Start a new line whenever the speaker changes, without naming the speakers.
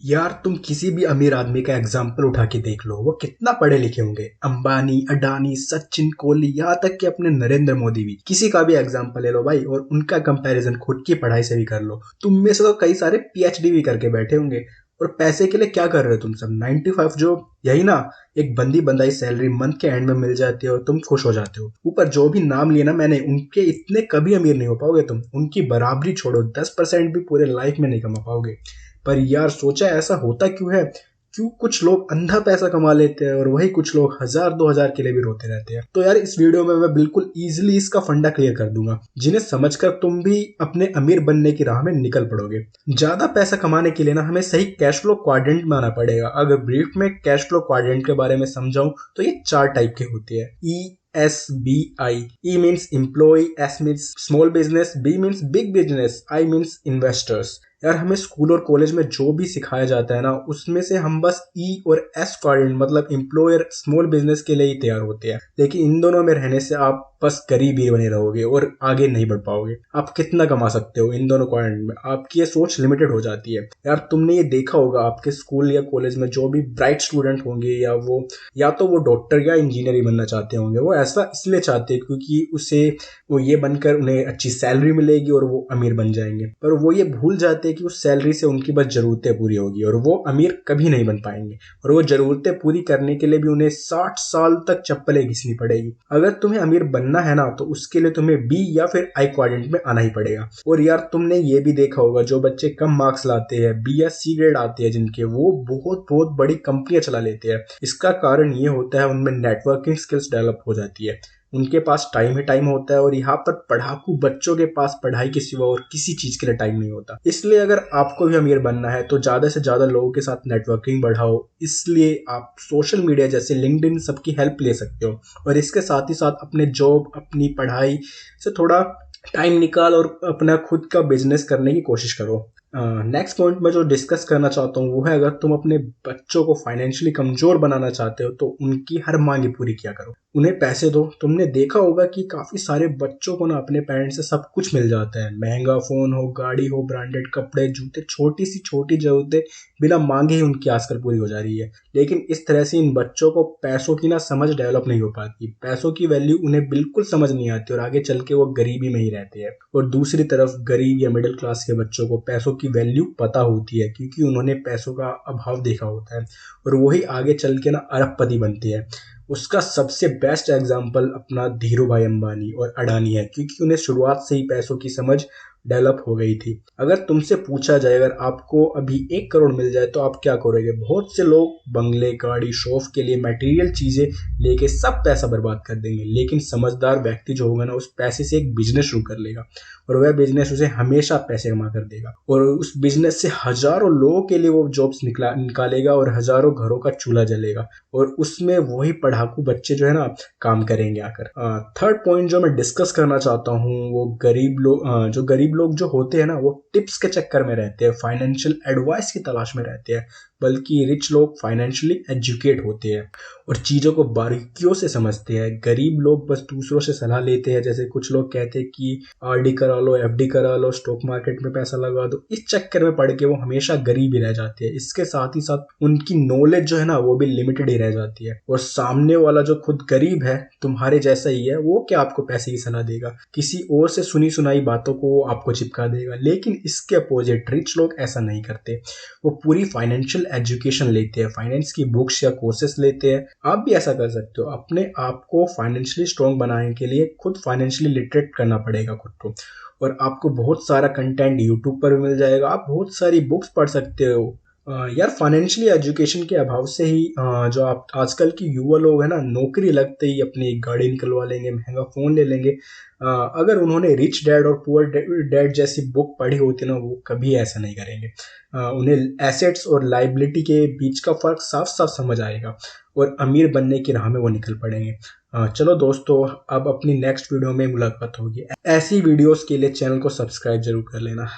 यार तुम किसी भी अमीर आदमी का एग्जाम्पल उठा के देख लो, वो कितना पढ़े लिखे होंगे। अंबानी, अडानी, सचिन, कोहली, यहाँ तक कि अपने नरेंद्र मोदी भी। किसी का भी एग्जाम्पल ले लो भाई और उनका कंपैरिजन खुद की पढ़ाई से भी कर लो। तुम में से तो कई सारे पीएचडी भी करके बैठे होंगे। और पैसे के लिए क्या कर रहे हो तुम सब? 95 जॉब, यही ना। एक बंदी बंदाई सैलरी मंथ के एंड में मिल जाती है और तुम खुश हो जाते हो। ऊपर जो भी नाम लिए ना मैंने, उनके इतने कभी अमीर नहीं हो पाओगे तुम। उनकी बराबरी छोड़ो, 10% भी पूरे लाइफ में नहीं कमा पाओगे। पर यार सोचा ऐसा होता क्यों है? क्यों कुछ लोग अंधा पैसा कमा लेते हैं और वही कुछ लोग 1000 2000 के लिए भी रोते रहते हैं? तो यार इस वीडियो में मैं बिल्कुल इजीली इसका फंडा क्लियर कर दूंगा, जिन्हें समझकर तुम भी अपने अमीर बनने की राह में निकल पड़ोगे। ज्यादा पैसा कमाने के लिए ना हमें सही कैश फ्लो क्वाड्रेंट बनाना पड़ेगा। अगर ब्रीफ में कैश फ्लो क्वाड्रेंट के बारे में समझाऊं तो ये 4 टाइप के होते हैं। ESBI। E means employ, S means small business, B means big business, I means investors. यार हमें स्कूल और कॉलेज में जो भी सिखाया जाता है ना, उसमें से हम बस E और S क्वाड्रेंट मतलब एम्प्लॉयर, स्मॉल बिजनेस के लिए ही तैयार होते हैं। लेकिन इन दोनों में रहने से आप बस गरीब ही बने रहोगे और आगे नहीं बढ़ पाओगे। आप कितना कमा सकते हो इन दोनों क्वाड्रेंट में? आपकी ये सोच लिमिटेड हो जाती है। यार तुमने ये देखा होगा, आपके स्कूल या कॉलेज में जो भी ब्राइट स्टूडेंट होंगे या तो वो डॉक्टर या इंजीनियर ही बनना चाहते होंगे। वो ऐसा इसलिए चाहते हैं क्योंकि उसे वो ये बनकर उन्हें अच्छी सैलरी मिलेगी और वो अमीर बन जाएंगे। पर वो ये भूल जाते हैं कि उस सैलरी से उनकी बस जरूरतें पूरी होगी और वो अमीर कभी नहीं बन पाएंगे। और वो जरूरतें पूरी करने के लिए भी उन्हें 60 साल तक चप्पलें घिसनी पड़ेगी। अगर तुम्हें अमीर बनना है ना, तो उसके लिए तुम्हें बी या फिर आई क्वाड्रेंट में आना ही पड़ेगा। और यार तुमने ये भी देखा होगा, जो बच्चे कम मार्क्स लाते हैं, बी या सी ग्रेड आते हैं जिनके, वो बहुत बहुत बड़ी कंपनियां चला लेते हैं। इसका कारण ये होता है उनमें नेटवर्किंग स्किल्स डेवलप हो जाती है। उनके पास टाइम ही टाइम होता है और यहाँ पर पढ़ाकू बच्चों के पास पढ़ाई के सिवा और किसी चीज के लिए टाइम नहीं होता। इसलिए अगर आपको भी अमीर बनना है तो ज्यादा से ज्यादा लोगों के साथ नेटवर्किंग बढ़ाओ। इसलिए आप सोशल मीडिया जैसे लिंक्डइन सबकी हेल्प ले सकते हो। और इसके साथ ही साथ अपने जॉब, अपनी पढ़ाई से थोड़ा टाइम निकाल और अपना खुद का बिजनेस करने की कोशिश करो। नेक्स्ट पॉइंट में जो डिस्कस करना चाहता हूँ वो है, अगर तुम अपने बच्चों को फाइनेंशियली कमजोर बनाना चाहते हो तो उनकी हर मांगे पूरी किया करो। उन्हें पैसे दो। तुमने देखा होगा कि काफी सारे बच्चों को ना अपने पेरेंट्स से सब कुछ मिल जाता है। महंगा फोन हो, गाड़ी हो, ब्रांडेड कपड़े, जूते, छोटी सी छोटी जरूरतें बिना मांगे ही उनकी आजकल पूरी हो जा रही है। लेकिन इस तरह से इन बच्चों को पैसों की ना समझ डेवलप नहीं हो पाती। पैसों की वैल्यू उन्हें बिल्कुल समझ नहीं आती और आगे चल के वो गरीबी में ही रहते हैं। और दूसरी तरफ गरीब या मिडिल क्लास के बच्चों को पैसों की वैल्यू पता होती है, क्योंकि उन्होंने पैसों का अभाव देखा होता है और वही आगे चल के ना अरबपति बनते हैं। उसका सबसे बेस्ट एग्जाम्पल अपना धीरू भाई अंबानी और अडानी है, क्योंकि उन्हें शुरुआत से ही पैसों की समझ डेवलप हो गई थी। अगर तुमसे पूछा जाए, अगर आपको अभी 1 करोड़ मिल जाए तो आप क्या करोगे? बहुत से लोग बंगले, गाड़ी, शौक के लिए मटेरियल चीजें लेके सब पैसा बर्बाद कर देंगे। लेकिन समझदार व्यक्ति जो होगा ना, उस पैसे से एक बिजनेस शुरू कर लेगा और वह बिजनेस उसे हमेशा पैसे कमा कर देगा। और उस बिजनेस से हजारों लोगों के लिए वो जॉब्स निकालेगा और हजारों घरों का चूल्हा जलेगा। और उसमें वही पढ़ाकू बच्चे जो है ना काम करेंगे आकर। थर्ड पॉइंट जो मैं डिस्कस करना चाहता हूँ, वो गरीब लोग जो होते हैं ना, वो टिप्स के चक्कर में रहते हैं, फाइनेंशियल एडवाइस की तलाश में रहते हैं। बल्कि रिच लोग फाइनेंशियली एजुकेट होते हैं और चीज़ों को बारीकियों से समझते हैं। गरीब लोग बस दूसरों से सलाह लेते हैं। जैसे कुछ लोग कहते हैं कि आरडी करा लो, एफडी करा लो, स्टॉक मार्केट में पैसा लगा दो। इस चक्कर में पड़ के वो हमेशा गरीब ही रह जाते हैं। इसके साथ ही साथ उनकी नॉलेज जो है ना, वो भी लिमिटेड ही रह जाती है। और सामने वाला जो खुद गरीब है, तुम्हारे जैसा ही है, वो क्या आपको पैसे की सलाह देगा? किसी और से सुनी सुनाई बातों को आपको चिपका देगा। लेकिन इसके अपोजिट रिच लोग ऐसा नहीं करते। वो पूरी फाइनेंशियल एजुकेशन लेते हैं, फाइनेंस की बुक्स या कोर्सेस लेते हैं। आप भी ऐसा कर सकते हो। अपने आप को फाइनेंशियली स्ट्रॉन्ग बनाने के लिए खुद फाइनेंशियली लिटरेट करना पड़ेगा खुद को। और आपको बहुत सारा कंटेंट यूट्यूब पर भी मिल जाएगा। आप बहुत सारी बुक्स पढ़ सकते हो। यार फाइनेंशियली एजुकेशन के अभाव से ही जो आप आजकल की युवा लोग हैं ना, नौकरी लगते ही अपनी गाड़ी निकलवा लेंगे, महंगा फोन ले लेंगे। अगर उन्होंने रिच डैड और पुअर डैड जैसी बुक पढ़ी होती ना, वो कभी ऐसा नहीं करेंगे। उन्हें एसेट्स और लाइबिलिटी के बीच का फर्क साफ साफ समझ आएगा और अमीर बनने की राह में वो निकल पड़ेंगे। चलो दोस्तों, अब अपनी नेक्स्ट वीडियो में मुलाकात होगी। ऐसी वीडियोस के लिए चैनल को सब्सक्राइब जरूर कर लेना।